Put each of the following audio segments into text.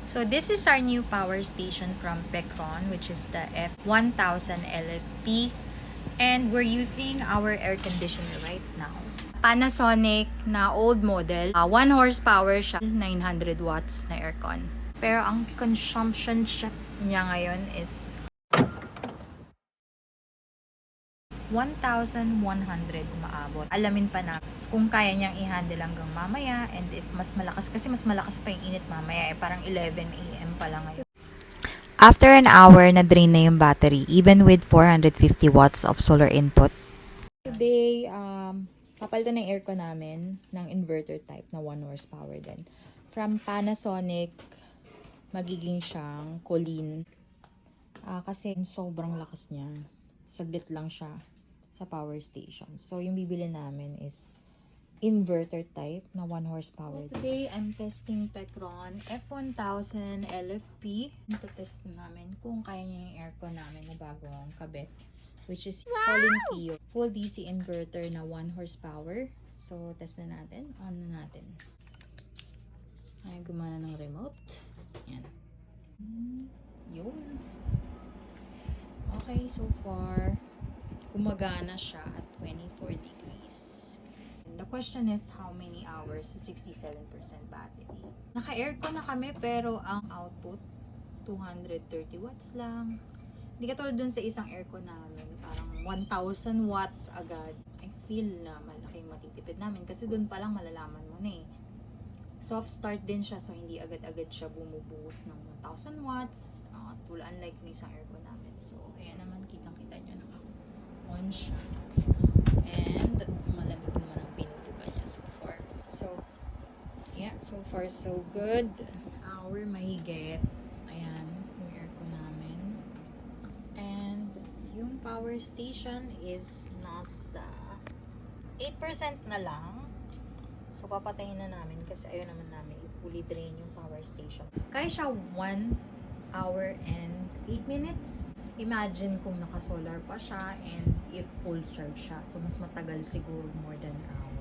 So this is our new power station from Pecron, which is the F1000 LFP. And we're using our air conditioner right now. Panasonic na old model. 1 horsepower siya, 900 watts na aircon. Pero ang consumption niya ngayon is 1,100 umaabot. Alamin pa na kung kaya niyang i-handle hanggang mamaya, and if mas malakas, kasi mas malakas pa yung init mamaya, parang 11 AM pa lang ngayon. After an hour, na-drain na yung battery, even with 450 watts of solar input. Today, papalitan na yung aircon namin ng inverter type na 1 horsepower din. From Panasonic, magiging siyang Colin. Kasi sobrang lakas niya. Saglit lang siya sa power station. So, yung bibili namin is inverter type na 1 horsepower. Today, I'm testing Pecron F1000 LFP. Ito-test namin kung kaya niya yung aircon namin na bagong kabit, which is Colin Pio. Full DC inverter na 1 horsepower. So, test na natin. On na natin. Ay, gumana ng remote. Yan. Yun. Okay, so far, gumagana siya at 24 degrees. The question is, how many hours sa 67% battery? Naka-aircon na kami, pero ang output, 230 watts lang. Hindi katulad dun sa isang aircon namin, parang 1,000 watts agad. I feel na malaking matitipid namin, kasi dun pa lang malalaman mo na eh. Soft start din siya, so hindi agad-agad siya bumubuhos ng 1,000 watts. Unlike yung isang aircon namin. So, ayan naman, kitang-kita nyo, naka-on siya. And, malamig naman ang pinupuga niya so far. So, yeah, so far so good. Hour mahigit. Ayan, yung aircon namin. And, yung power station is nasa 8% na lang. So, papatayin na namin kasi ayaw naman namin i-fully drain yung power station. Kaya siya 1 hour and 8 minutes. Imagine kung naka-solar pa siya and if full charge siya. So, mas matagal siguro, more than an hour.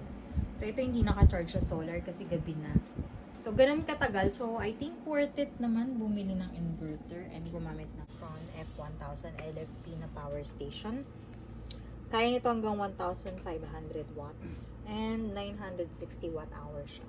So, ito hindi naka-charge sa solar kasi gabi na. So, ganun katagal. So, I think worth it naman bumili ng inverter and gumamit ng Pecron F1000 LFP na power station. Kaya nito hanggang 1,500 watts and 960 watt hour siya.